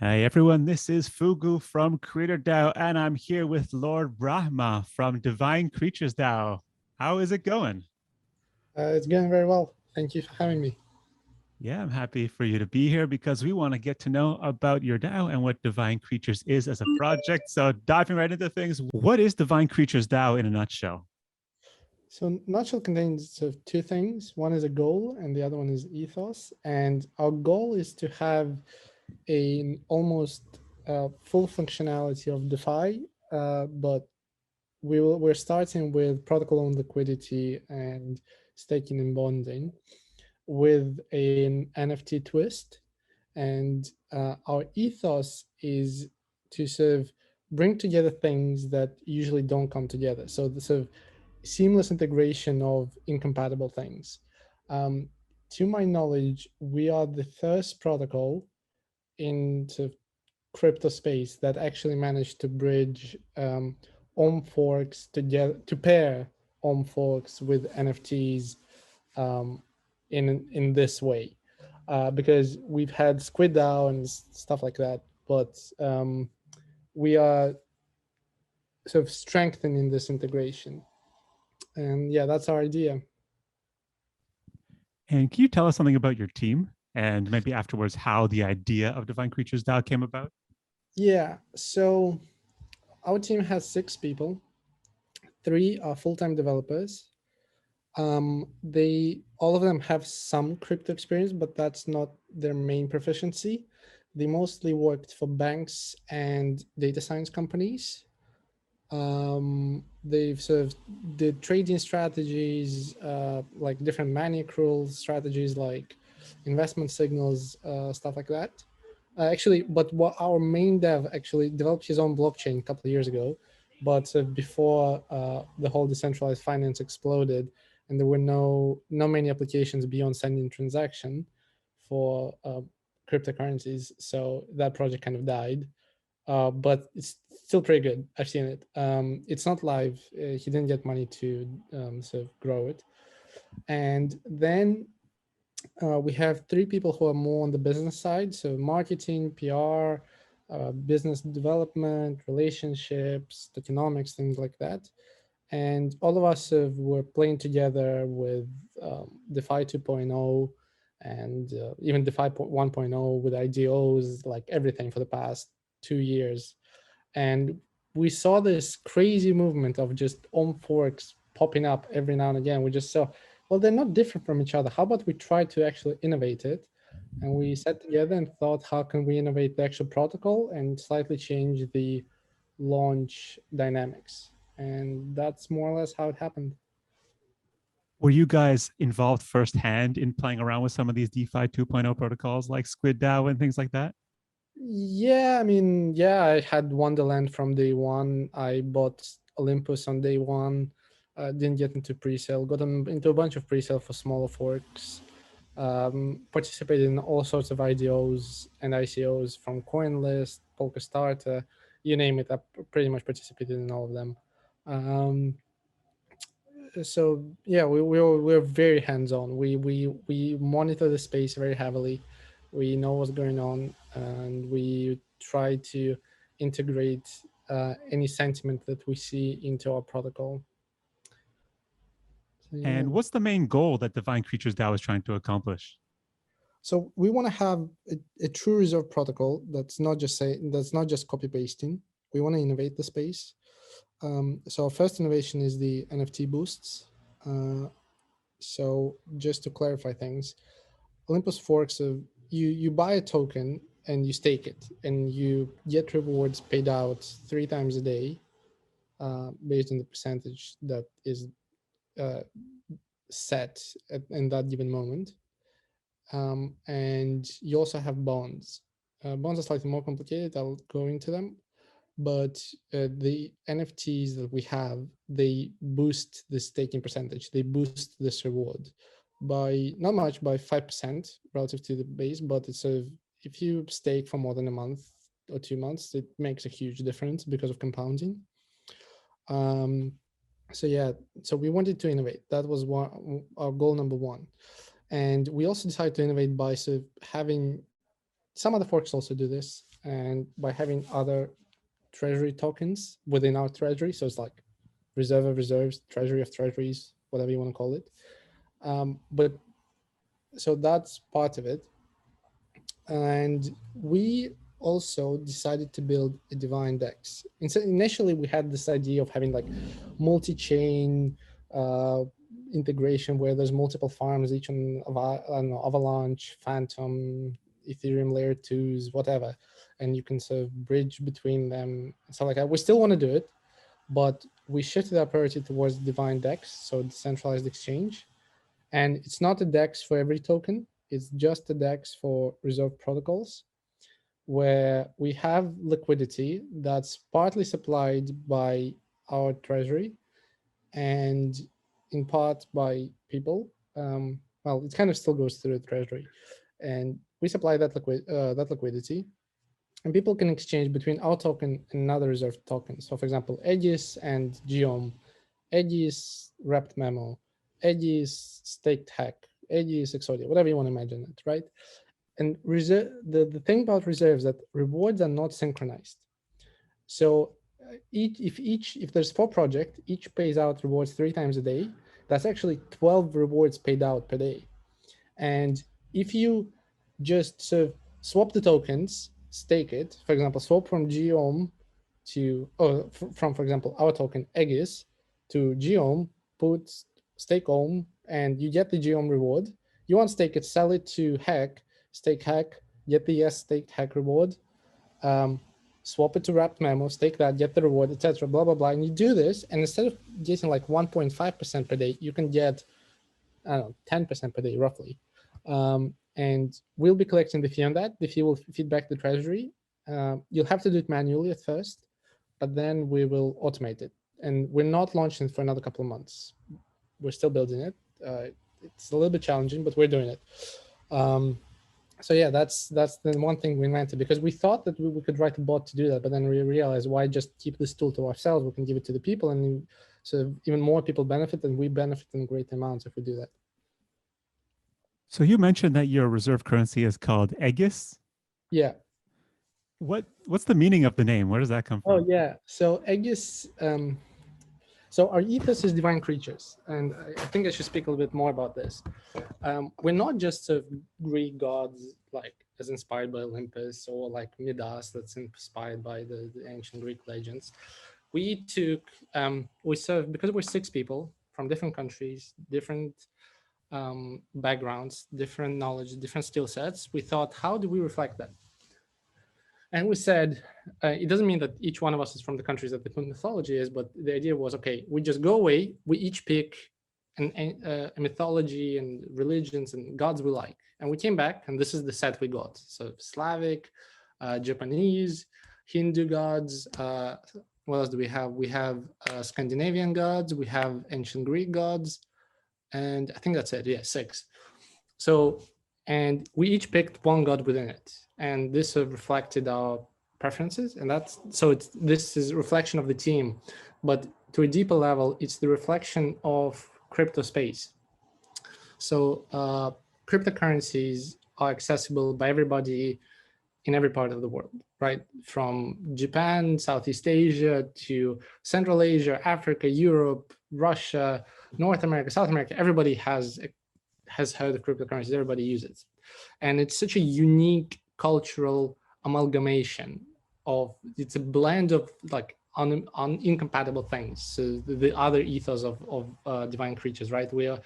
Hi everyone, this is Fugu from Creator DAO, and I'm here with Lord Brahma from Divine Creatures DAO. How is it going? It's going very well. Thank you for having me. Yeah, I'm happy for you to be here because we want to get to know about your DAO and what Divine Creatures is as a project. So, diving right into things, what is Divine Creatures DAO in a nutshell? So Nutshell contains two things. One is a goal and the other one is ethos. And our goal is to have an almost full functionality of DeFi, but we're starting with protocol-owned liquidity and staking and bonding with an NFT twist. And our ethos is to sort of bring together things that usually don't come together. So the sort of seamless integration of incompatible things. Um, to my knowledge, we are the first protocol in sort of crypto space that actually managed to bridge OM forks together to pair OM forks with NFTs um, in this way, because we've had Squid DAO and stuff like that, but we are sort of strengthening this integration. And yeah, that's our idea. And can you tell us something about your team and maybe afterwards how the idea of Divine Creatures DAO came about? Yeah, so our team has 6 people. 3 are full-time developers. They all of them have some crypto experience, but that's not their main proficiency. They mostly worked for banks and data science companies. They've sort of did trading strategies, like different money accrual strategies, like investment signals, stuff like that. Actually, but what our main dev actually developed his own blockchain a couple of years ago, but before the whole decentralized finance exploded, and there were no many applications beyond sending transaction for cryptocurrencies, so that project kind of died. But it's still pretty good. I've seen it. It's not live. He didn't get money to sort of grow it. And then we have 3 people who are more on the business side, so marketing, PR, business development, relationships, tokenomics, things like that. And all of us were playing together with DeFi 2.0 and even DeFi 1.0 with IDOs, like everything for the past 2 years. And we saw this crazy movement of just OM forks popping up every now and again. We just saw, well, they're not different from each other. How about we try to actually innovate it? And we sat together and thought, how can we innovate the actual protocol and slightly change the launch dynamics? And that's more or less how it happened. Were you guys involved firsthand in playing around with some of these DeFi 2.0 protocols like Squid DAO and things like that? Yeah, I mean, yeah, I had Wonderland from day one. I bought Olympus on day one. Didn't get into pre-sale. Got into a bunch of pre-sale for smaller forks. Participated in all sorts of IDOs and ICOs from CoinList, Polka Starter, you name it. I pretty much participated in all of them. Um, so yeah, we're very hands-on. We monitor the space very heavily. We know what's going on, and we try to integrate any sentiment that we see into our protocol. So, yeah. And what's the main goal that Divine Creatures DAO is trying to accomplish? So we want to have a true reserve protocol that's not just copy pasting. We want to innovate the space. So our first innovation is the NFT boosts. So just to clarify things, Olympus forks you buy a token and you stake it, and you get rewards paid out 3 times a day, based on the percentage that is uh, set in that given moment. And you also have bonds. Bonds are slightly more complicated. I'll go into them, but the NFTs that we have, they boost the staking percentage. They boost this reward by not much, by 5% relative to the base, but it's if you stake for more than a month or 2 months, it makes a huge difference because of compounding. Um, so yeah, so we wanted to innovate. That was our goal number one. And we also decided to innovate by sort of having some other forks also do this. and by having other treasury tokens within our treasury. So it's like reserve of reserves, treasury of treasuries, whatever you want to call it. But so that's part of it. And we also decided to build a Divine DEX. Initially, we had this idea of having like multi-chain integration where there's multiple farms, each on I don't know, Avalanche, Phantom, Ethereum layer 2s, whatever. And you can sort of bridge between them. So like that. We still want to do it, but we shifted our priority towards Divine DEX, so decentralized exchange. And it's not a DEX for every token. It's just a DEX for reserve protocols, where we have liquidity that's partly supplied by our treasury and in part by people. Well, it kind of still goes through the treasury, and we supply that liquidity, and people can exchange between our token and another reserve token. So, for example, EGIS and Geom, EGIS wrapped memo, EGIS staked hack, EGIS Exodia, whatever you want to imagine it, right? And the thing about reserves that rewards are not synchronized. So if there's 4 projects, each pays out rewards 3 times a day. That's actually 12 rewards paid out per day. And if you just sort of swap the tokens, stake it, for example, swap from Geom to, from, for example, our token EGIS to Geom, put stake OM, and you get the Geom reward. You want to stake it, sell it to Hack, stake Hack, get the staked Hack reward, swap it to wrapped memo, stake that, get the reward, etc. Blah blah blah. And you do this, and instead of getting like 1.5% per day, you can get, I don't know, 10% per day roughly. And we'll be collecting the fee on that. The fee will feed back the treasury. You'll have to do it manually at first, but then we will automate it. And we're not launching it for another couple of months. We're still building it. It's a little bit challenging, but we're doing it. So yeah, that's the one thing we invented, because we thought that we could write a bot to do that, but then we realized, why just keep this tool to ourselves? We can give it to the people, and so even more people benefit, and we benefit in great amounts if we do that. So you mentioned that your reserve currency is called EGIS. Yeah. What's the meaning of the name? Where does that come from? Oh yeah, so EGIS. So our ethos is divine creatures, and I think I should speak a little bit more about this. We're not just sort of Greek gods, like as inspired by Olympus, or like Midas, that's inspired by the ancient Greek legends. We took, we serve, because we're 6 people from different countries, different backgrounds, different knowledge, different skill sets. We thought, how do we reflect that? And we said, it doesn't mean that each one of us is from the countries that the mythology is, but the idea was, okay, we just go away, we each pick a mythology and religions and gods we like. And we came back, and this is the set we got. So Slavic, Japanese, Hindu gods. What else do we have? We have Scandinavian gods, we have ancient Greek gods, and I think that's it. Yeah, 6. So, and we each picked one god within it. And this sort of reflected our preferences. And that's, so this is a reflection of the team, but to a deeper level, it's the reflection of crypto space. So cryptocurrencies are accessible by everybody in every part of the world, right? From Japan, Southeast Asia, to Central Asia, Africa, Europe, Russia, North America, South America. Everybody has heard of cryptocurrencies, everybody uses it. And it's such a unique cultural amalgamation of, it's a blend of like incompatible things. So the other ethos of divine creatures, right? We are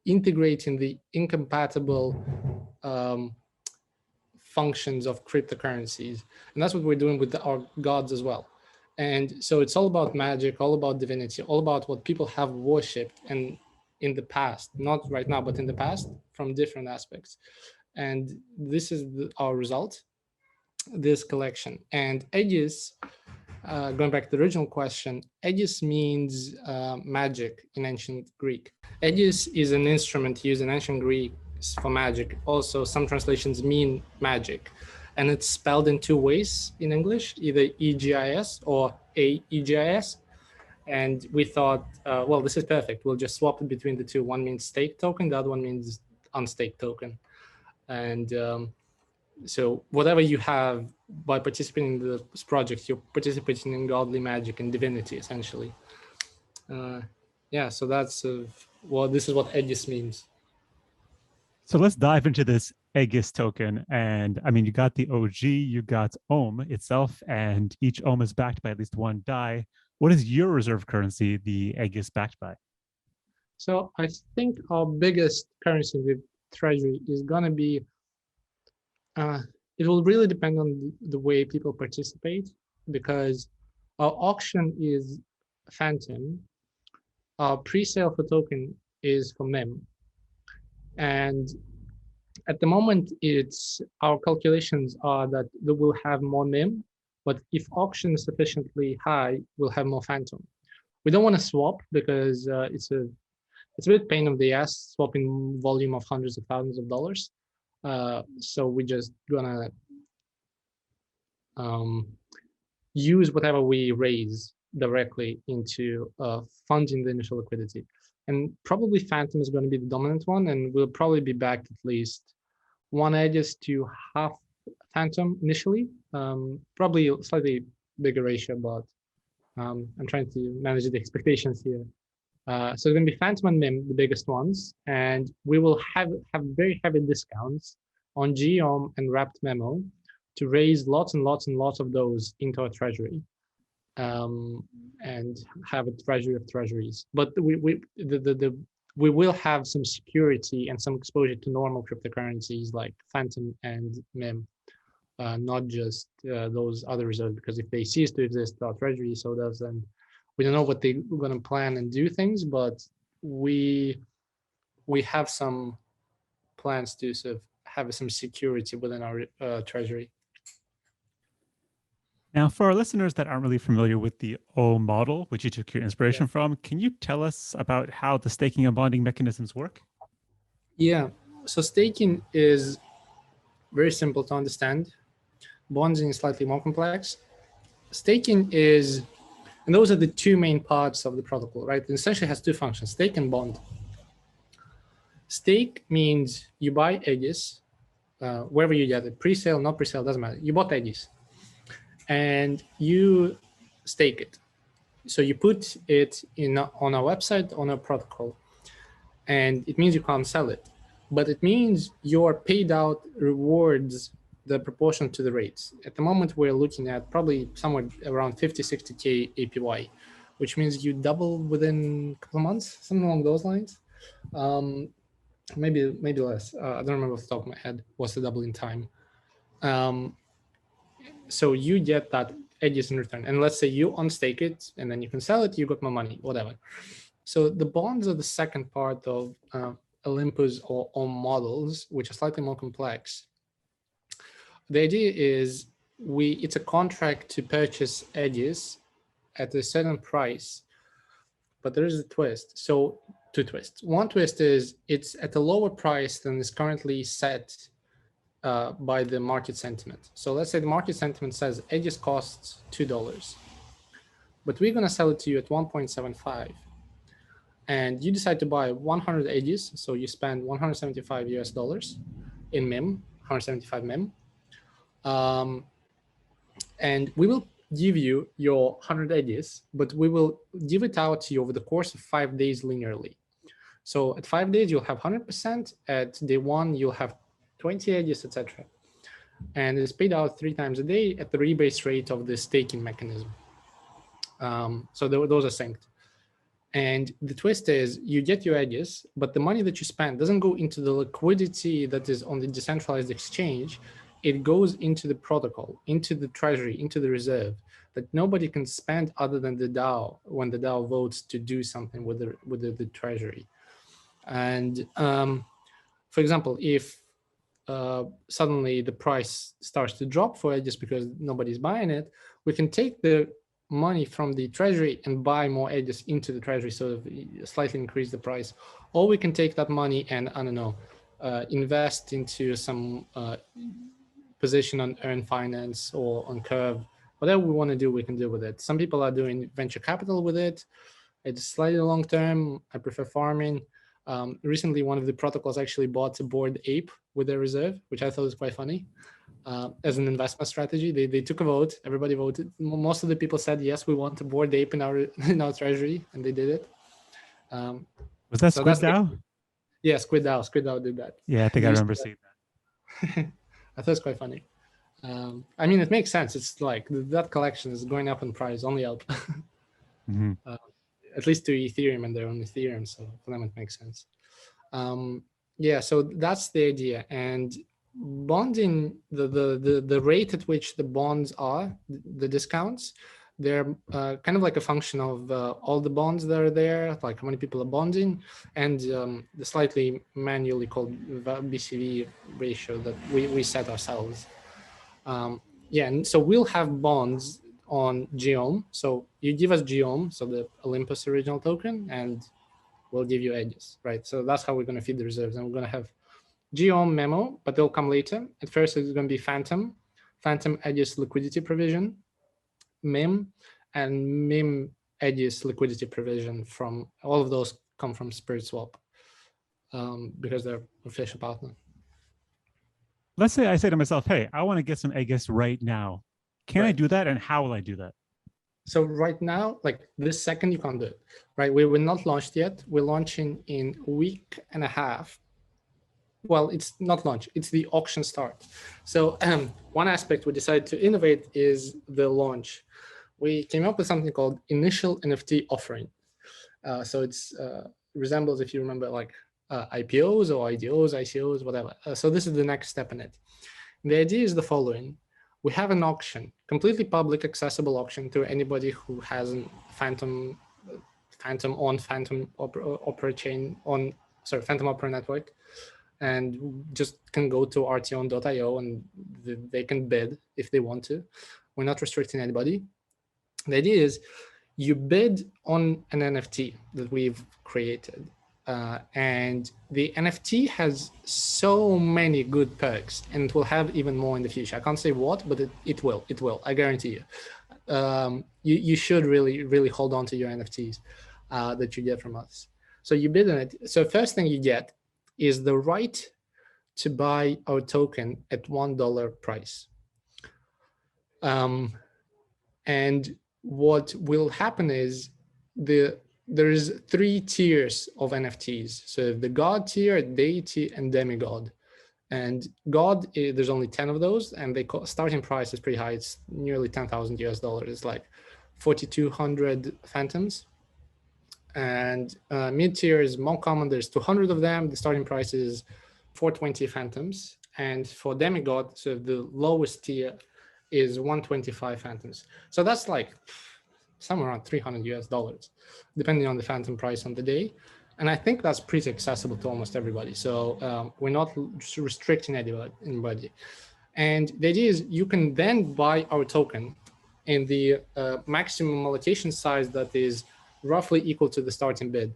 integrating the incompatible functions of cryptocurrencies. And that's what we're doing with our gods as well. And so it's all about magic, all about divinity, all about what people have worshipped, and in the past, not right now, but in the past, from different aspects. And this is our result, this collection. And EGIS, going back to the original question, EGIS means magic in ancient Greek. EGIS is an instrument used in ancient Greek for magic. Also, some translations mean magic. And it's spelled in 2 ways in English, either EGIS or AEGIS. And we thought, well, this is perfect. We'll just swap it between the 2. One means stake token, the other one means unstaked token. And So whatever you have by participating in this project, you're participating in godly magic and divinity, essentially. Yeah, so that's this is what EGIS means. So let's dive into this EGIS token. And I mean, you got the OG, you got OHM itself, and each OHM is backed by at least one DAI. What is your reserve currency, the EGIS backed by? So I think our biggest currency with Treasury is going to be, it will really depend on the way people participate, because our auction is Phantom, our pre-sale for token is for MEM. And at the moment, our calculations are that they will have more MEM, but if auction is sufficiently high, we'll have more Phantom. We don't want to swap because it's a bit pain in the ass swapping volume of hundreds of thousands of dollars. So we're just gonna use whatever we raise directly into funding the initial liquidity. And probably Phantom is going to be the dominant one, and we'll probably be back at least one EGIS to half Phantom initially. Probably a slightly bigger ratio, but I'm trying to manage the expectations here. So it's going to be Phantom and MEM, the biggest ones, and we will have very heavy discounts on GOM and Wrapped Memo to raise lots and lots and lots of those into our treasury, and have a treasury of treasuries. But we will have some security and some exposure to normal cryptocurrencies like Phantom and MEM, not just those other reserves, because if they cease to exist, our treasury so does, and we don't know what they're going to plan and do things, but we have some plans to sort of have some security within our treasury. Now, for our listeners that aren't really familiar with the O model, which you took your inspiration from, can you tell us about how the staking and bonding mechanisms work? Yeah, so staking is very simple to understand. Bonding is slightly more complex. Staking is, and those are the two main parts of the protocol, right? It essentially has two functions, stake and bond. Stake means you buy EGIS, wherever you get it, pre-sale, not pre-sale, doesn't matter. You bought EGIS and you stake it. So you put it on our website, on our protocol, and it means you can't sell it, but it means your paid out rewards the proportion to the rates. At the moment, we're looking at probably somewhere around 50, 60K APY, which means you double within a couple of months, something along those lines. Maybe less. I don't remember off the top of my head what's the doubling time. So you get that EGIS in return. And let's say you unstake it and then you can sell it, you got more money, whatever. So the bonds are the second part of Olympus or OHM models, which are slightly more complex. The idea is it's a contract to purchase EGIS at a certain price, but there is a twist. So two twists. One twist is it's at a lower price than is currently set by the market sentiment. So let's say the market sentiment says EGIS costs $2, but we're going to sell it to you at 1.75. And you decide to buy 100 EGIS, so you spend $175 in MEM, 175 MEM. And we will give you your 100 EGIS, but we will give it out to you over the course of 5 days linearly. So at 5 days, you'll have 100%. At day one, you'll have 20 EGIS, etc. And it's paid out 3 times a day at the rebase rate of the staking mechanism. So those are synced. And the twist is you get your EGIS, but the money that you spend doesn't go into the liquidity that is on the decentralized exchange. It goes into the protocol, into the treasury, into the reserve that nobody can spend other than the DAO when the DAO votes to do something with the treasury. And for example, if suddenly the price starts to drop for EGIS because nobody's buying it, we can take the money from the treasury and buy more EGIS into the treasury, so slightly increase the price. Or we can take that money and, I don't know, invest into some position on Earn Finance or on Curve. Whatever we want to do, we can do with it. Some people are doing venture capital with it. It's slightly long term. I prefer farming. Recently, one of the protocols actually bought a Bored Ape with their reserve, which I thought was quite funny. as an investment strategy. They took a vote. Everybody voted. Most of the people said, yes, we want a Bored Ape in our treasury, and they did it. Was that so Squid that's DAO? Yeah, Squid DAO did that. Yeah, I think I They used remember to- seeing that. I thought it's quite funny. I mean, it makes sense. It's like that collection is going up in price, only up. Mhm. At least to Ethereum, and they're on Ethereum, so for them it makes sense. Yeah, so that's the idea. And bonding, the rate at which the bonds are, the discounts, they're kind of like a function of all the bonds that are there, like how many people are bonding, and the slightly manually called BCV ratio that we set ourselves. Yeah, and so we'll have bonds on Geom. So you give us Geom, so the Olympus original token, and we'll give you EGIS, right? So that's how we're going to feed the reserves. And we're going to have Geom memo, but they'll come later. At first, it's going to be Phantom EGIS liquidity provision, MIM, and MIM EGIS liquidity provision. From all of those come from SpiritSwap because they're official partner. Let's say I say to myself, hey, I want to get some EGIS right now. Can I Right. do that? And how will I do that? So right now, like this second, you can't do it, right? We're not launched yet. We're launching in a week and a half. Well, it's not launch, it's the auction start. So one aspect we decided to innovate is the launch. We came up with something called initial NFT offering. So it's resembles, if you remember, like IPOs or IDOs, ICOs, whatever. So this is the next step in it. The idea is the following. We have an auction, completely public, accessible auction to anybody who has a Phantom Opera chain on, sorry, Phantom Opera network, and just can go to rton.io and they can bid if they want to. We're not restricting anybody. The idea is you bid on an NFT that we've created. And the NFT has so many good perks, and it will have even more in the future. I can't say what, but it will. It will. I guarantee you. You should really hold on to your NFTs that you get from us. So you bid on it. So first thing you get is the right to buy our token at $1 price. And what will happen is there's 3 tiers of NFTs. So the God tier, deity, and demigod. And God, there's only 10 of those, and the starting price is pretty high. It's nearly $10,000 US. It's like 4,200 phantoms. And mid tier is more common. There's 200 of them. The starting price is 420 phantoms. And for demigod, so the lowest tier is 125 phantoms. So that's like somewhere around $300 US, depending on the phantom price on the day. And I think that's pretty accessible to almost everybody. So we're not restricting anybody. And the idea is you can then buy our token in the maximum allocation size that is roughly equal to the starting bid.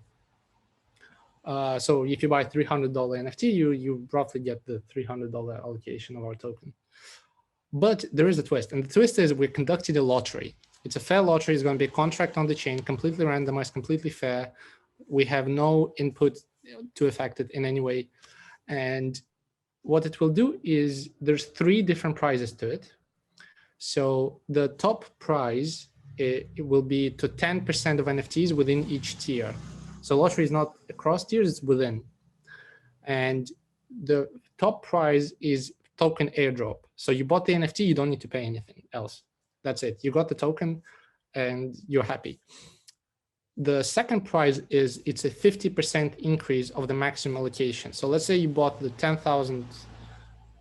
So if you buy $300 NFT, you roughly get the $300 allocation of our token. But there is a twist. And the twist is we're conducting a lottery. It's a fair lottery. It's going to be a contract on the chain, completely randomized, completely fair. We have no input to affect it in any way. And what it will do is there's 3 different prizes to it. So the top prize, it will be to 10% of NFTs within each tier. So lottery is not across tiers, it's within. And the top prize is token airdrop. So you bought the NFT, you don't need to pay anything else. That's it. You got the token and you're happy. The second prize is it's a 50% increase of the maximum allocation. So let's say you bought the 10,000,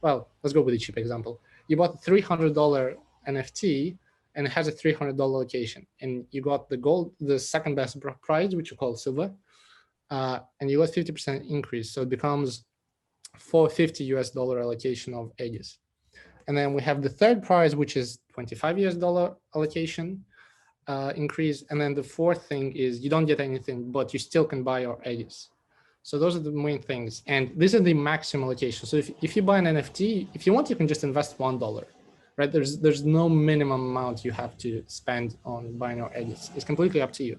well, let's go with a cheap example. You bought the $300 NFT and it has a $300 allocation, and you got the gold, the second best prize, which you call silver, and you got 50% increase. So it becomes $450 US allocation of EGIS. And then we have the third prize, which is $25 US allocation increase. And then the fourth thing is you don't get anything, but you still can buy our EGIS. So those are the main things. And this is the maximum allocation. So if you buy an NFT, if you want, you can just invest $1, right? There's no minimum amount you have to spend on buying our EGIS. It's completely up to you.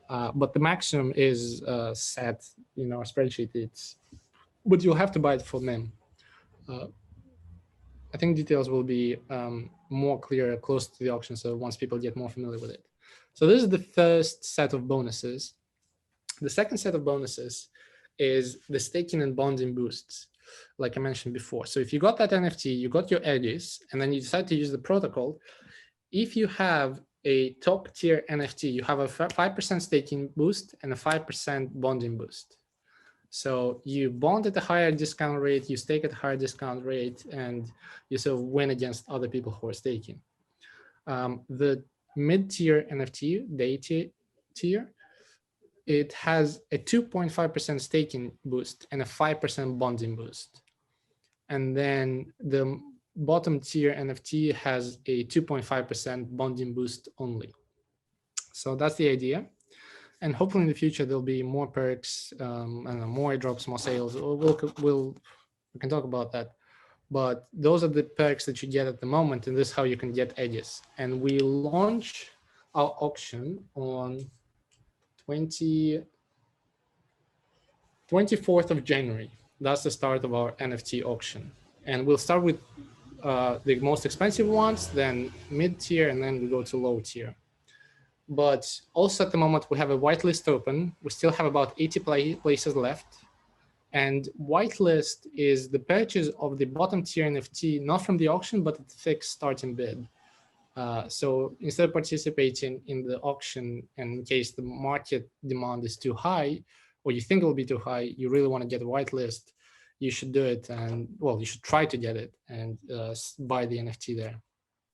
But the maximum is set in our spreadsheet. But you'll have to buy it for MIM. I think details will be more clear close to the auction, so once people get more familiar with it. So this is the first set of bonuses. The second set of bonuses is the staking and bonding boosts, like I mentioned before. So if you got that NFT, you got your EGIS, and then you decide to use the protocol, if you have a top tier NFT, you have a 5% staking boost and a 5% bonding boost. So you bond at a higher discount rate, you stake at a higher discount rate, and you sort of win against other people who are staking. The mid-tier NFT, the tier, it has a 2.5% staking boost and a 5% bonding boost. And then the bottom tier NFT has a 2.5% bonding boost only. So that's the idea. And hopefully in the future, there'll be more perks, and more airdrops, more sales. We can talk about that. But those are the perks that you get at the moment, and this is how you can get EGIS. And we launch our auction on 24th of January. That's the start of our NFT auction. And we'll start with the most expensive ones, then mid-tier, and then we go to low tier. But also at the moment, we have a whitelist open. We still have about 80 places left. And whitelist is the purchase of the bottom tier NFT, not from the auction, but at fixed starting bid. So instead of participating in the auction, and in case the market demand is too high, or you think it will be too high, you really want to get a whitelist, you should do it. And well, you should try to get it and buy the NFT there.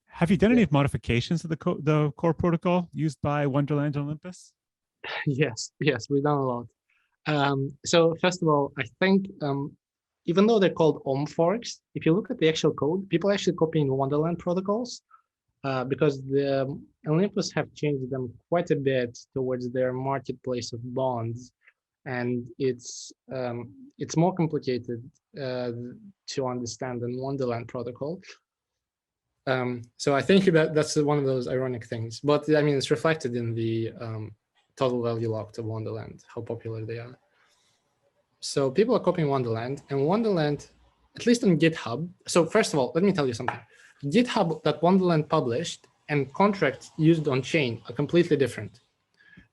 Have you done any modifications to the core protocol used by Wonderland and Olympus? Yes, we've done a lot. So first of all, I think even though they're called OHM forks, if you look at the actual code, people are actually copying Wonderland protocols because the Olympus have changed them quite a bit towards their marketplace of bonds, and it's more complicated to understand than Wonderland protocol. So I think that's one of those ironic things, but I mean, it's reflected in the total value locked of Wonderland, how popular they are. So people are copying Wonderland, and Wonderland, at least on GitHub. So first of all, let me tell you something. GitHub that Wonderland published and contracts used on chain are completely different.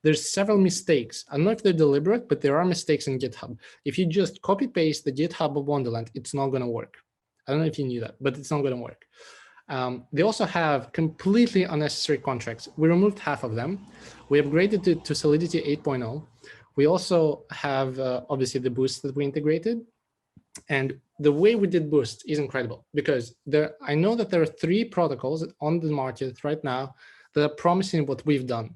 There's several mistakes. I don't know if they're deliberate, but there are mistakes in GitHub. If you just copy paste the GitHub of Wonderland, it's not going to work. I don't know if you knew that, but it's not going to work. They also have completely unnecessary contracts. We removed half of them. We upgraded it to Solidity 8.0. We also have obviously the boost that we integrated. And the way we did boost is incredible because I know that there are 3 protocols on the market right now that are promising what we've done,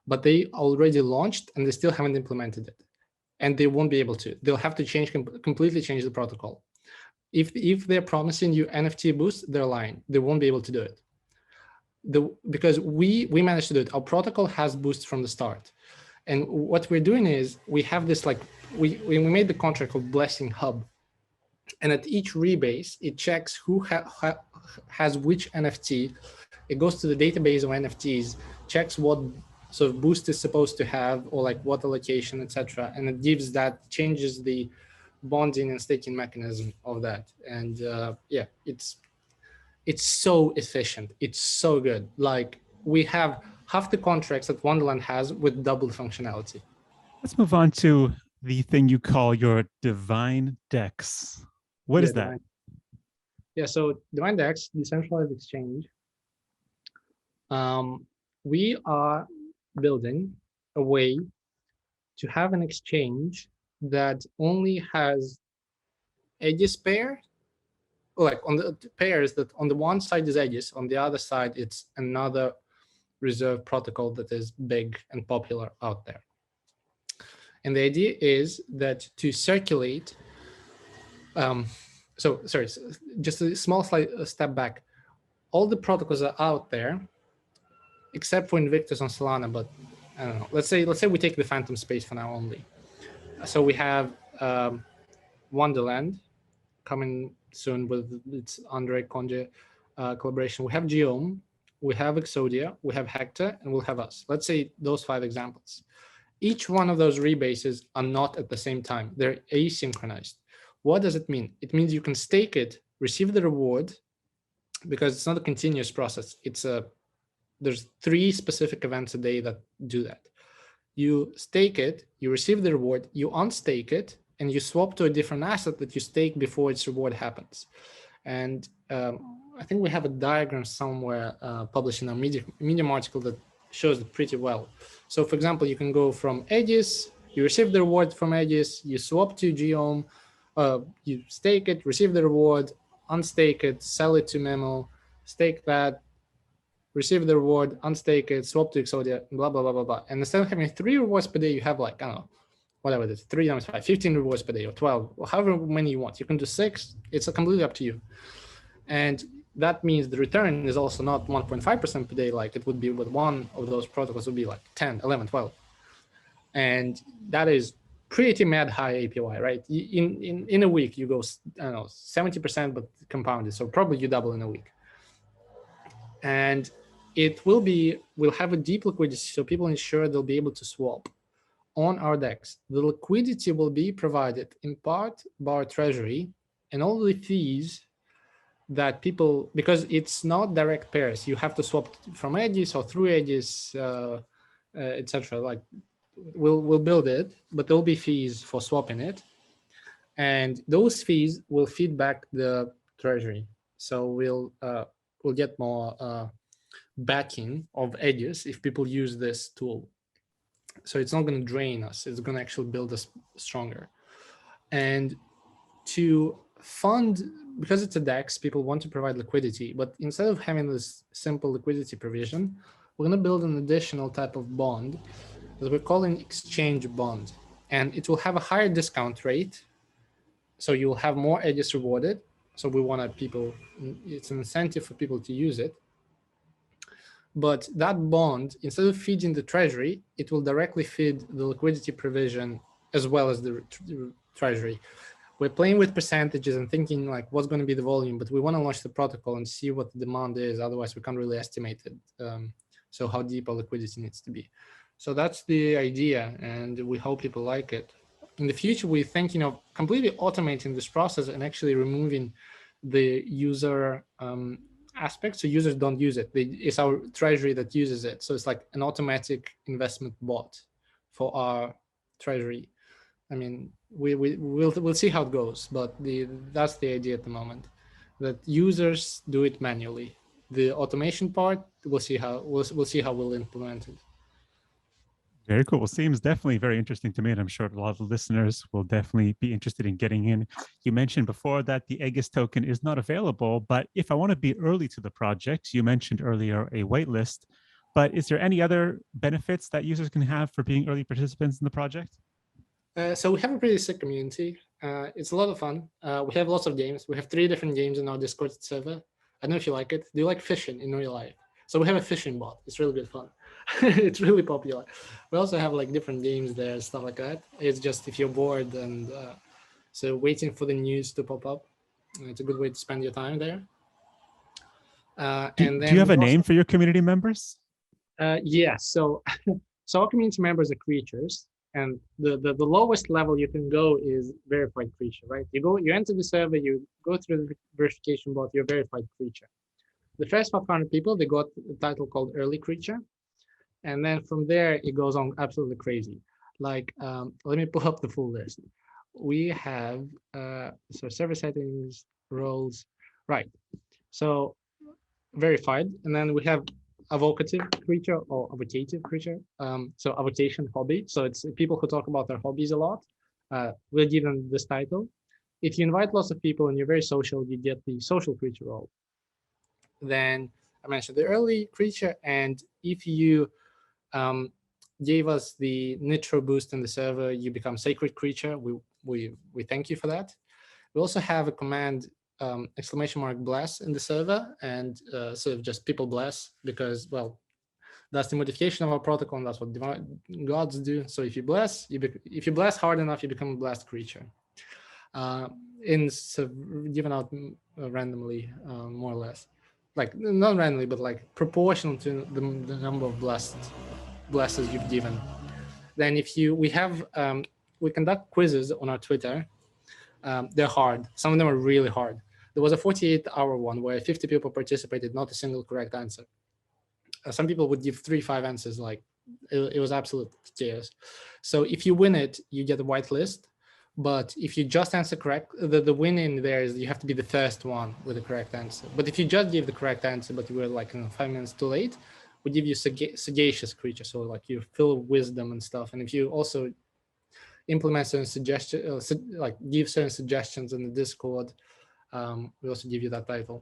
but they already launched and they still haven't implemented it. And they won't be able to. They'll have to completely change the protocol. If they're promising you NFT boost, they're lying. They won't be able to do it. Because we managed to do it. Our protocol has boost from the start. And what we're doing is we have this, like, we made the contract called Blessing Hub. And at each rebase, it checks who has which NFT. It goes to the database of NFTs, checks what sort of boost is supposed to have, or like what allocation, etc. And it gives that, changes the bonding and staking mechanism of that. And yeah, it's so efficient. It's so good. Like, we have half the contracts that Wonderland has with double functionality. Let's move on to the thing you call your Divine Dex. What is that? Yeah, so Divine Dex, decentralized exchange. We are building a way to have an exchange that only has EGIS pair, like on the pairs that on the one side is EGIS, on the other side it's another reserve protocol that is big and popular out there. And the idea is that to circulate, so sorry, just a small step back. All the protocols are out there, except for Invictus on Solana, but I don't know. Let's say we take the Phantom space for now only. So we have Wonderland coming soon with its Andre Conde collaboration. We have Geom, we have Exodia, we have Hector, and we'll have us. Let's say those 5 examples. Each one of those rebases are not at the same time. They're asynchronized. What does it mean? It means you can stake it, receive the reward, because it's not a continuous process. There's 3 specific events a day that do that. You stake it, you receive the reward, you unstake it, and you swap to a different asset that you stake before its reward happens. And I think we have a diagram somewhere published in a Medium article that shows it pretty well. So for example, you can go from EGIS, you receive the reward from EGIS, you swap to Geom, you stake it, receive the reward, unstake it, sell it to Memo, stake that, receive the reward, unstake it, swap to Exodia, blah, blah, blah, blah, blah. And instead of having 3 rewards per day, you have like, I don't know, whatever it is, 3 times 5, 15 rewards per day, or 12, or however many you want. You can do 6, it's completely up to you. And that means the return is also not 1.5% per day, like it would be with one of those protocols, would be like 10, 11, 12. And that is pretty mad high APY, right? In a week, you go, I don't know, 70%, but compounded. So probably you double in a week. And we'll have a deep liquidity, so people ensure they'll be able to swap on our DEX. The liquidity will be provided in part by our treasury, and all the fees that people, because it's not direct pairs, you have to swap from EGIS or through EGIS, etc. Like we'll build it, but there'll be fees for swapping it, and those fees will feed back the treasury. So we'll get more backing of EGIS if people use this tool. So it's not going to drain us, it's going to actually build us stronger. And to fund, because it's a DEX, people want to provide liquidity, but instead of having this simple liquidity provision, we're going to build an additional type of bond that we're calling exchange bond. And it will have a higher discount rate, so you'll have more EGIS rewarded. So we want people, it's an incentive for people to use it. But that bond, instead of feeding the treasury, it will directly feed the liquidity provision as well as the treasury. We're playing with percentages and thinking like what's going to be the volume, but we want to launch the protocol and see what the demand is. Otherwise, we can't really estimate it. So how deep our liquidity needs to be. So that's the idea, and we hope people like it. In the future, we're thinking of completely automating this process and actually removing the user aspect, so users don't use it. It's our treasury that uses it. So it's like an automatic investment bot for our treasury. I mean, we'll see how it goes, but that's the idea at the moment, that users do it manually. The automation part, we'll see how we'll implement it. Very cool. Well, seems definitely very interesting to me, and I'm sure a lot of the listeners will definitely be interested in getting in. You mentioned before that the EGIS token is not available, but if I want to be early to the project, you mentioned earlier a whitelist, but is there any other benefits that users can have for being early participants in the project? So we have a pretty sick community. It's a lot of fun. We have lots of games. We have 3 different games in our Discord server. I don't know if you like it. Do you like fishing in real life? So we have a fishing bot. It's really good fun. It's really popular. We also have like different games there, stuff like that. It's just if you're bored and so waiting for the news to pop up, it's a good way to spend your time there. Do you have a name for your community members? Yeah, so our community members are creatures, and the lowest level you can go is verified creature, right? You enter the server, you go through the verification bot, you're a verified creature. The first 500 people, they got a title called early creature. And then from there, it goes on absolutely crazy. Like, let me pull up the full list. We have, so server settings, roles, right. So verified. And then we have avocative creature or avocative creature. So avocation hobby. So it's people who talk about their hobbies a lot. We'll give them this title. If you invite lots of people and you're very social, you get the social creature role. Then I mentioned the early creature, and if you gave us the nitro boost in the server, you become sacred creature. We thank you for that. We also have a command !bless in the server, and sort of just people bless, because, well, that's the modification of our protocol, and that's what divine gods do. So if you bless, if you bless hard enough, you become a blessed creature. Given out randomly, more or less. Like not randomly, but like proportional to the number of blesses you've given. Then we conduct quizzes on our Twitter. They're hard. Some of them are really hard. There was a 48-hour one where 50 people participated, not a single correct answer. Some people would give 3-5 answers, like it was absolute chaos. So if you win it, you get a whitelist. But if you just answer correct, the win in there is you have to be the first one with the correct answer. But if you just give the correct answer, but you were like 5 minutes too late, we give you sagacious creature. So like you fill wisdom and stuff. And if you also implement certain suggestions, like give certain suggestions in the Discord, we also give you that title.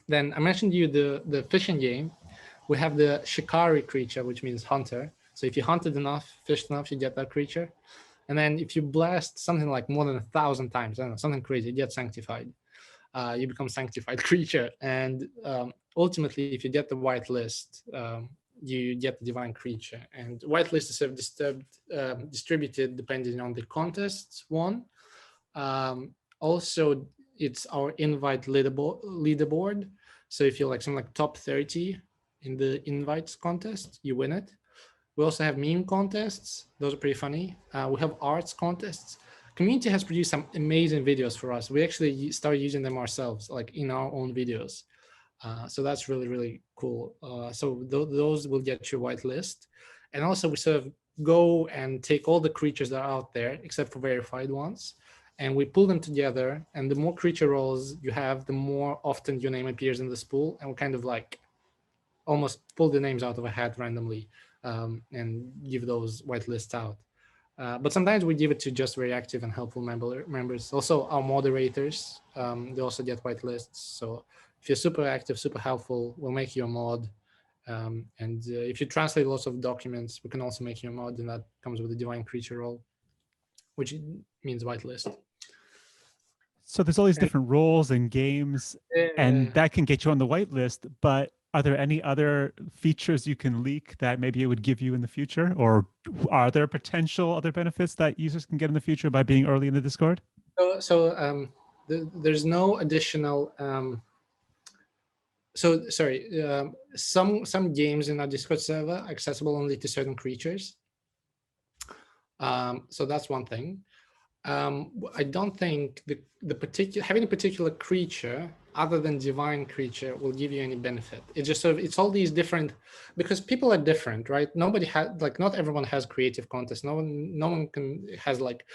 Then I mentioned you the fishing game. We have the Shikari creature, which means hunter. So if you hunted enough, fished enough, you get that creature. And then if you blast something like more than 1,000 times, I don't know, something crazy, you get sanctified. You become sanctified creature. And ultimately, if you get the whitelist, you get the divine creature. And whitelist is sort of distributed depending on the contests won. Also, it's our invite leaderboard. So if you're like something like top 30 in the invites contest, you win it. We also have meme contests. Those are pretty funny. We have arts contests. Community has produced some amazing videos for us. We actually started using them ourselves, like in our own videos. So that's really, really cool. So those will get you a whitelist. And also we sort of go and take all the creatures that are out there, except for verified ones, and we pull them together. And the more creature rolls you have, the more often your name appears in this pool. And we kind of like almost pull the names out of a hat randomly and give those whitelists out. But sometimes we give it to just very active and helpful members. Also, our moderators, they also get whitelists. So if you're super active, super helpful, we'll make you a mod. And if you translate lots of documents, we can also make you a mod, and that comes with the divine creature role, which means whitelist. So there's all these different roles and games, and that can get you on the whitelist. But are there any other features you can leak that maybe it would give you in the future? Or are there potential other benefits that users can get in the future by being early in the Discord? There's no additional... some games in our Discord server are accessible only to certain creatures. So that's one thing. I don't think having a particular creature other than divine creature will give you any benefit. It's just it's all these different, because people are different, right? Nobody has, like, not everyone has creative contests. No one has like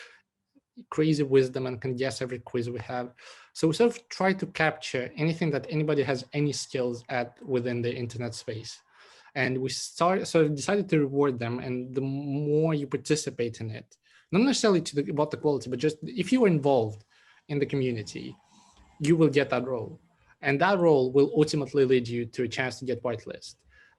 crazy wisdom and can guess every quiz we have. So we sort of try to capture anything that anybody has any skills at within the internet space. And we decided to reward them. And the more you participate in it, not necessarily about the quality, but just if you are involved in the community, you will get that role. And that role will ultimately lead you to a chance to get whitelist.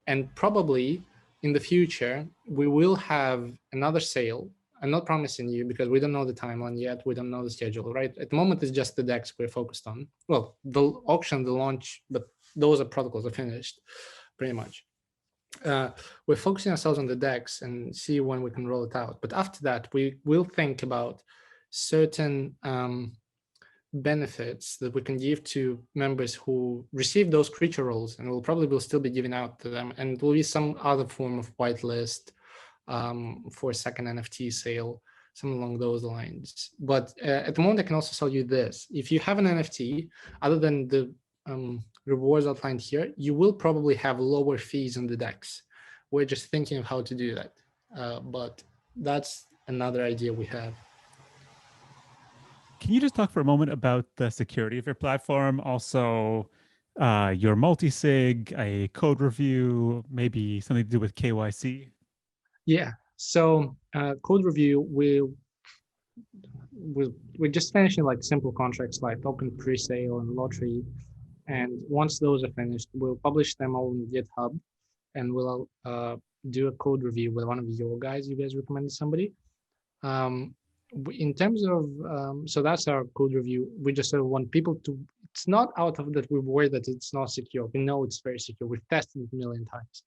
And probably in the future, we will have another sale. I'm not promising you because we don't know the timeline yet. We don't know the schedule, right? At the moment, it's just the DEX we're focused on. Well, the auction, the launch, but those are protocols are finished pretty much. We're focusing ourselves on the DEX and see when we can roll it out. But after that, we will think about certain benefits that we can give to members who receive those creature rolls, and we'll probably still be giving out to them. And it will be some other form of whitelist for a second NFT sale, something along those lines. But at the moment, I can also tell you this. If you have an NFT, other than the rewards outlined here, you will probably have lower fees in the DEX. We're just thinking of how to do that. But that's another idea we have. Can you just talk for a moment about the security of your platform? Also, your multisig, a code review, maybe something to do with KYC? Yeah, so code review, we're just finishing like simple contracts like token pre-sale and lottery. And once those are finished, we'll publish them all on GitHub, and we'll do a code review with one of your guys. You guys recommended somebody. In terms of, so that's our code review. We just sort of want people to, it's not out of that we're worried that it's not secure. We know it's very secure. We've tested it a million times.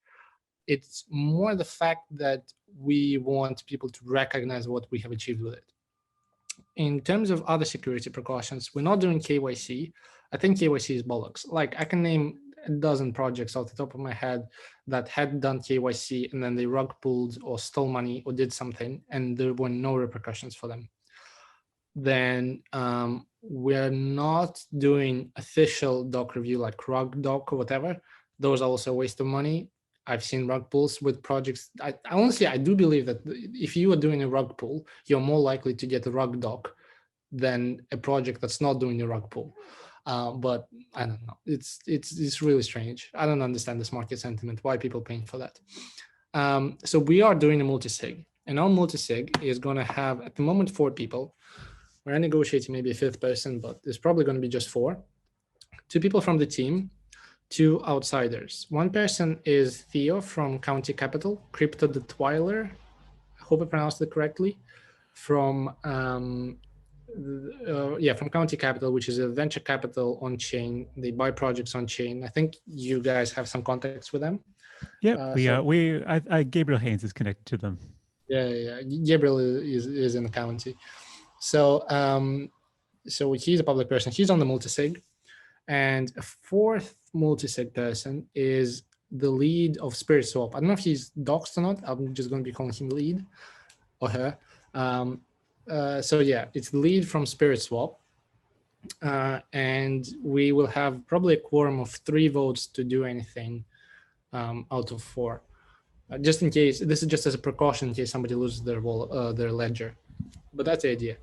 It's more the fact that we want people to recognize what we have achieved with it. In terms of other security precautions, we're not doing KYC. I think KYC is bollocks. Like, I can name a dozen projects off the top of my head that had done KYC and then they rug pulled or stole money or did something, and there were no repercussions for them. then we're not doing official doc review like rug doc or whatever. Those are also a waste of money. I've seen rug pulls with projects. I honestly, I do believe that if you are doing a rug pull, you're more likely to get a rug doc than a project that's not doing a rug pull. But I don't know. It's really strange. I don't understand this market sentiment. Why people paying for that? So we are doing a multisig, and our multisig is going to have at the moment 4 people. We're negotiating maybe a 5th person, but it's probably going to be just 4. 2 people from the team, 2 outsiders. 1 person is Theo from County Capital, Crypto the Twiler. I hope I pronounced it correctly. From from County Capital, which is a venture capital on chain. They buy projects on chain. I think you guys have some contacts with them. Yeah, Gabriel Haynes is connected to them. Yeah. Gabriel is in the county. So so he's a public person. He's on the multisig. And a 4th multisig person is the lead of SpiritSwap. I don't know if he's doxed or not. I'm just going to be calling him lead or her. So yeah, it's the lead from SpiritSwap. And we will have probably a quorum of 3 votes to do anything out of 4. Just in case, this is just as a precaution in case somebody loses their ledger. But that's the idea.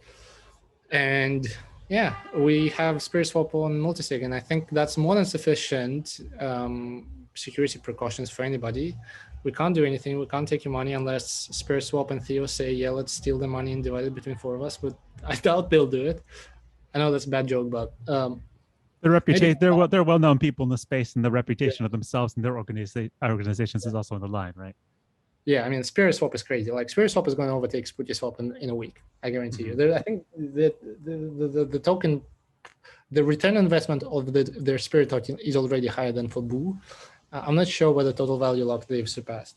And yeah, we have SpiritSwap on multisig, and I think that's more than sufficient security precautions for anybody. We can't do anything. We can't take your money unless SpiritSwap and Theo say, yeah, let's steal the money and divide it between 4 of us. But I doubt they'll do it. I know that's a bad joke, but the reputation, they're well-known people in the space, and the reputation of themselves and their organizations is also on the line, right? Yeah, I mean, SpiritSwap is crazy. Like, SpiritSwap is going to overtake SpiritSwap in a week. I guarantee you. I think the token, the return on investment of their Spirit token is already higher than for Boo. I'm not sure whether total value lock they've surpassed.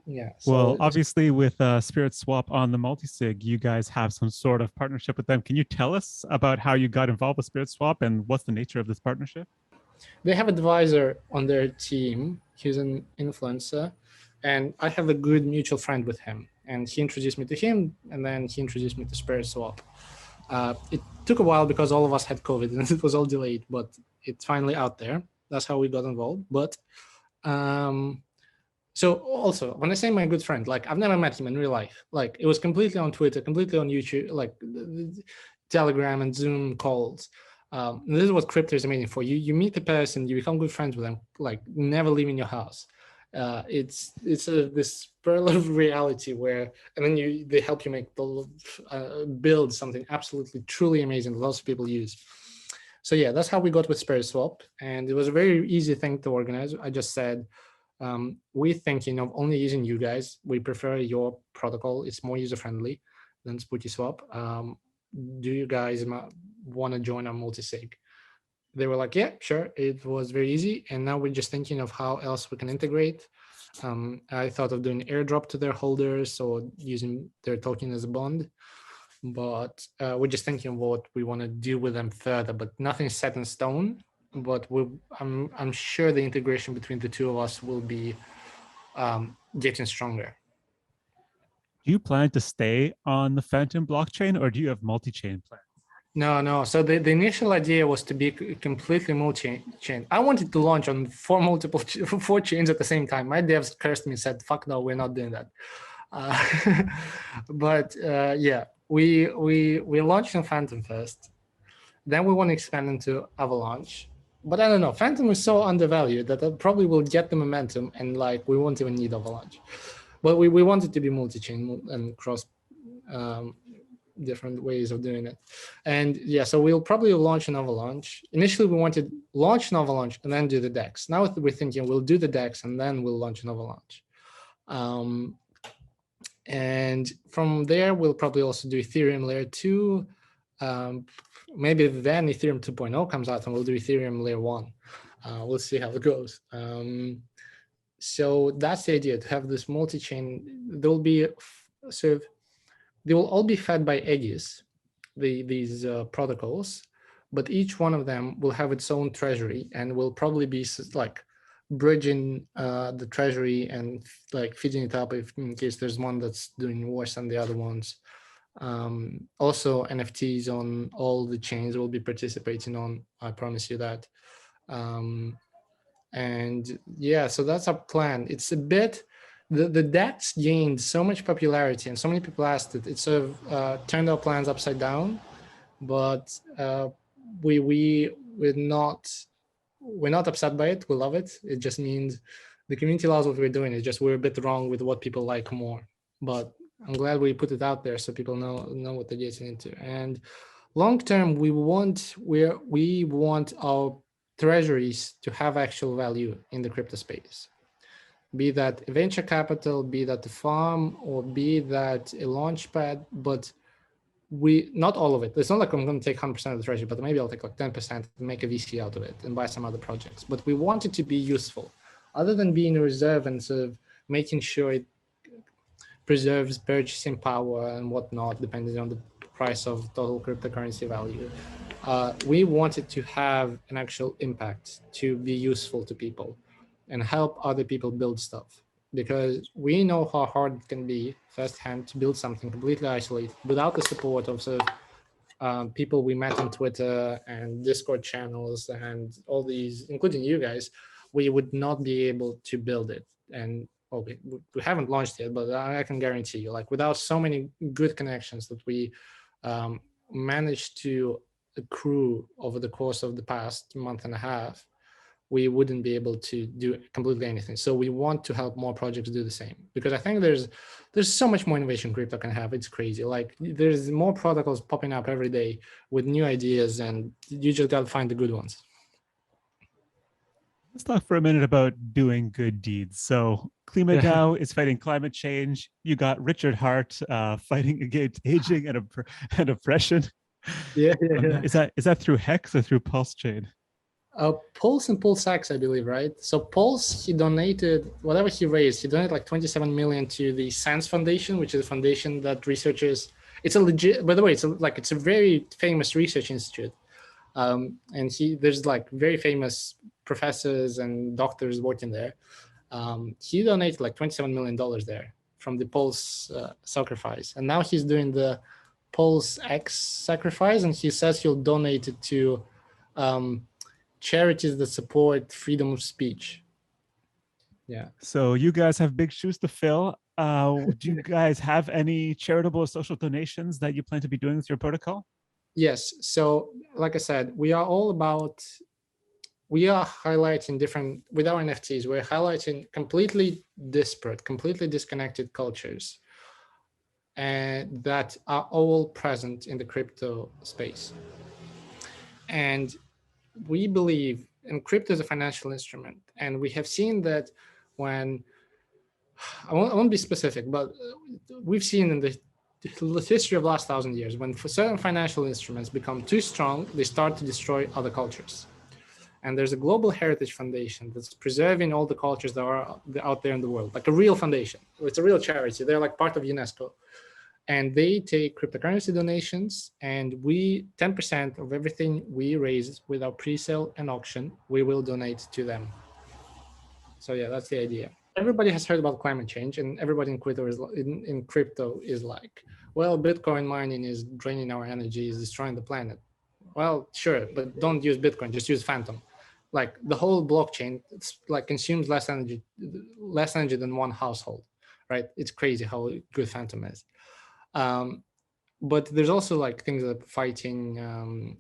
Yeah. So well, obviously, with SpiritSwap on the multisig, you guys have some sort of partnership with them. Can you tell us about how you got involved with SpiritSwap and what's the nature of this partnership? They have an advisor on their team. He's an influencer. And I have a good mutual friend with him, and he introduced me to him, and then he introduced me to SpiritSwap. It took a while because all of us had COVID and it was all delayed, but it's finally out there. That's how we got involved. But so also, when I say my good friend, like, I've never met him in real life. Like, it was completely on Twitter, completely on YouTube, like Telegram and Zoom calls. This is what crypto is amazing for. You meet the person, you become good friends with them, like never leaving your house. It's this parallel reality where, and then they help you make build something absolutely truly amazing that lots of people use. So yeah, that's how we got with SpiritSwap, and it was a very easy thing to organize. I just said, we're thinking of only using you guys. We prefer your protocol. It's more user friendly than SpiritSwap. Do you guys want to join our multisig? They were like, yeah, sure. It was very easy. And now we're just thinking of how else we can integrate. I thought of doing airdrop to their holders or using their token as a bond. But we're just thinking of what we want to do with them further, but nothing's set in stone. But I'm sure the integration between the 2 of us will be getting stronger. Do you plan to stay on the Phantom blockchain, or do you have multi-chain plans? No. So the initial idea was to be completely multi-chain. I wanted to launch on 4 chains at the same time. My devs cursed me and said, "Fuck no, we're not doing that." But yeah, we launched on Phantom first. Then we want to expand into Avalanche. But I don't know. Phantom is so undervalued that it probably will get the momentum, and like we won't even need Avalanche. But we want it to be multi-chain and cross different ways of doing it. And yeah, so we'll probably launch an Avalanche. Initially, we wanted to launch an Avalanche and then do the DEX. Now we're thinking we'll do the DEX and then we'll launch an Avalanche. And from there, we'll probably also do Ethereum layer 2. Maybe then Ethereum 2.0 comes out and we'll do Ethereum layer 1. We'll see how it goes. So that's the idea, to have this multi-chain. There'll be they will all be fed by EGIS, these protocols, but each one of them will have its own treasury and will probably be like bridging the treasury and like feeding it up in case there's one that's doing worse than the other ones. Also, NFTs on all the chains will be participating on. I promise you that. And yeah, so that's our plan. It's a bit, the DEX gained so much popularity and so many people asked it. It sort of turned our plans upside down, but we're not upset by it. We love it. It just means the community loves what we're doing. It's just we're a bit wrong with what people like more. But I'm glad we put it out there so people know what they're getting into. And long term, we want our treasuries to have actual value in the crypto space. Be that venture capital, be that the farm, or be that a launch pad, but not all of it. It's not like I'm going to take 100% of the treasury, but maybe I'll take like 10% and make a VC out of it and buy some other projects. But we want it to be useful, other than being a reserve and sort of making sure it preserves purchasing power and whatnot, depending on the price of total cryptocurrency value. We want it to have an actual impact, to be useful to people and help other people build stuff. Because we know how hard it can be firsthand to build something completely isolated without the support of sort of people we met on Twitter and Discord channels and all these, including you guys. We would not be able to build it. And okay, we haven't launched yet, but I can guarantee you, like without so many good connections that we managed to accrue over the course of the past month and a half, we wouldn't be able to do completely anything. So we want to help more projects do the same, because I think there's so much more innovation crypto can have. It's crazy. Like there's more protocols popping up every day with new ideas, and you just got to find the good ones. Let's talk for a minute about doing good deeds. So KlimaDAO is fighting climate change. You got Richard Hart fighting against aging and oppression. Yeah. Is that through Hex or through Pulse Chain? Pulse and PulseX, I believe, right? So Pulse, he donated whatever he raised. He donated like 27 million to the SANS Foundation, which is a foundation that researchers. It's a legit. By the way, it's a very famous research institute, and there's like very famous professors and doctors working there. He donated like $27 million there from the Pulse sacrifice, and now he's doing the PulseX sacrifice, and he says he'll donate it to charities that support freedom of speech. Yeah. So you guys have big shoes to fill. Do you guys have any charitable or social donations that you plan to be doing with your protocol? Yes. So like I said, we are highlighting different, with our NFTs, we're highlighting completely disparate, completely disconnected cultures, and that are all present in the crypto space. And we believe, and crypto is a financial instrument, and we have seen that when, I won't be specific, but we've seen in the history of the last 1,000 years, when certain financial instruments become too strong, they start to destroy other cultures. And there's a global heritage foundation that's preserving all the cultures that are out there in the world, like a real foundation. It's a real charity. They're like part of UNESCO. And they take cryptocurrency donations, and 10% of everything we raise with our pre-sale and auction, we will donate to them. So yeah, that's the idea. Everybody has heard about climate change, and everybody in crypto is like, well, Bitcoin mining is draining our energy, is destroying the planet. Well, sure, but don't use Bitcoin, just use Phantom. Like the whole blockchain, it's like consumes less energy than one household, right? It's crazy how good Phantom is. But there's also like things like fighting,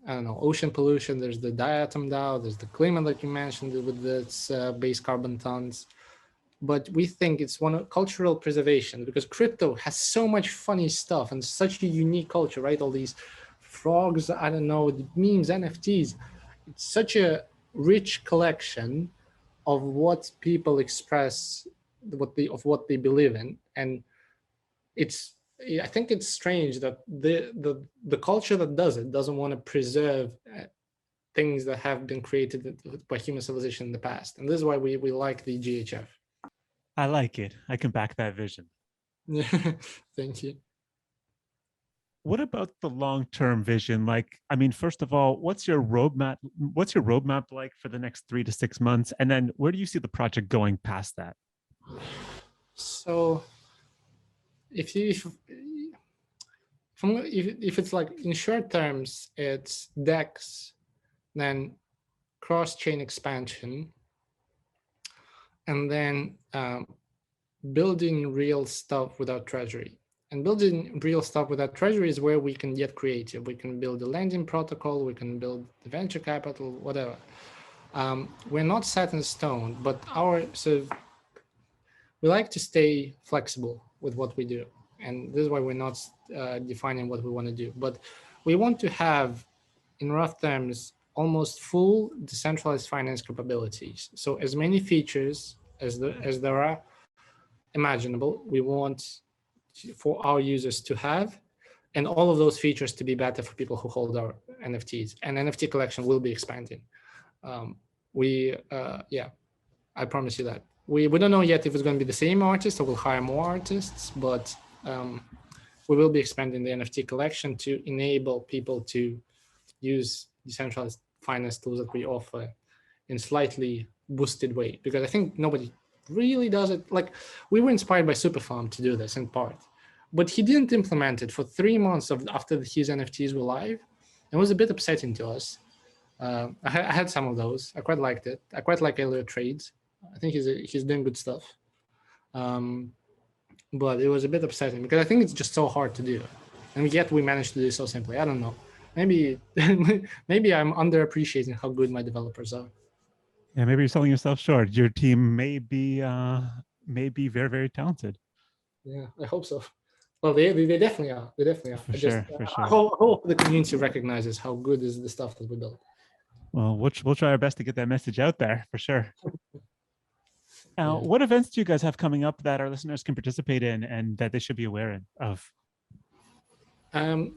I don't know, ocean pollution. There's the diatom DAO, there's the Klima that you mentioned with its base carbon tons. But we think it's one of cultural preservation, because crypto has so much funny stuff and such a unique culture, right? All these frogs, I don't know, the memes, NFTs. It's such a rich collection of what people express, of what they believe in, and I think it's strange that the culture that does it doesn't want to preserve things that have been created by human civilization in the past, and this is why we like the GHF. I like it. I can back that vision. Thank you. What about the long-term vision? Like, I mean, first of all, what's your roadmap? What's your roadmap like for the next 3 to 6 months? And then where do you see the project going past that? So if if it's like in short terms, it's DEX, then cross-chain expansion, and then building real stuff without treasury. And building real stuff without treasury is where we can get creative. We can build a lending protocol, we can build the venture capital, whatever. We're not set in stone, but we like to stay flexible with what we do. And this is why we're not defining what we want to do. But we want to have, in rough terms, almost full decentralized finance capabilities. So as many features as there are imaginable, we want for our users to have, and all of those features to be better for people who hold our NFTs. And NFT collection will be expanding. Yeah, I promise you that. We don't know yet if it's going to be the same artist or we'll hire more artists, but we will be expanding the NFT collection to enable people to use decentralized finance tools that we offer in slightly boosted way, because I think nobody really does it. Like, we were inspired by Superfarm to do this in part, but he didn't implement it for 3 months after his NFTs were live. It was a bit upsetting to us. I had some of those. I quite liked it. I quite like Elliot Trades. I think he's doing good stuff. But it was a bit upsetting because I think it's just so hard to do, and yet we managed to do it so simply. I don't know. Maybe I'm underappreciating how good my developers are. Yeah, maybe you're selling yourself short. Your team may be very, very talented. Yeah, I hope so. Well, they definitely are. They definitely are. For sure. I hope the community recognizes how good is the stuff that we built. Well, we'll try our best to get that message out there for sure. Now, what events do you guys have coming up that our listeners can participate in and that they should be aware of?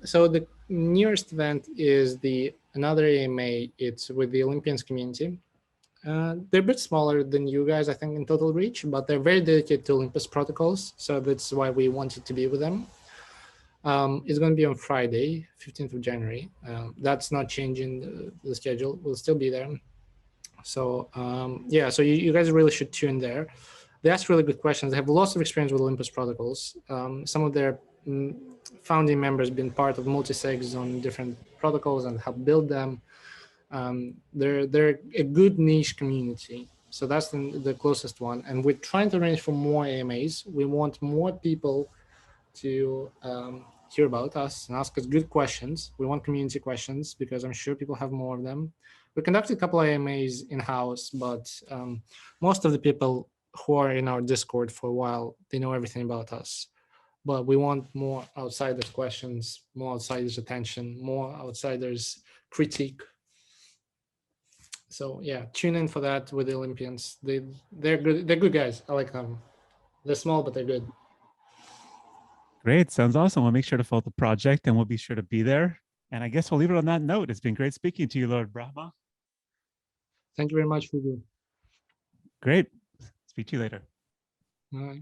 So the nearest event is another AMA. It's with the Olympians community. They're a bit smaller than you guys, I think, in total reach, but they're very dedicated to Olympus protocols. So that's why we wanted to be with them. It's going to be on Friday, 15th of January. That's not changing the schedule. We'll still be there. So yeah, so you guys really should tune there. They ask really good questions. They have lots of experience with Olympus protocols. Some of their founding members been part of Multisigs on different protocols and helped build them. They're a good niche community. So that's the closest one. And we're trying to arrange for more AMAs. We want more people to hear about us and ask us good questions. We want community questions because I'm sure people have more of them. We conducted a couple of AMAs in-house, but most of the people who are in our Discord for a while, they know everything about us. But we want more outsiders questions, more outsiders attention, more outsiders critique. So yeah, tune in for that with the Olympians. They're good. They're good guys. I like them. They're small, but they're good. Great. Sounds awesome. We'll make sure to follow the project and we'll be sure to be there. And I guess we'll leave it on that note. It's been great speaking to you, Lord Brahma. Thank you very much, Fugu. Great. Speak to you later. All right.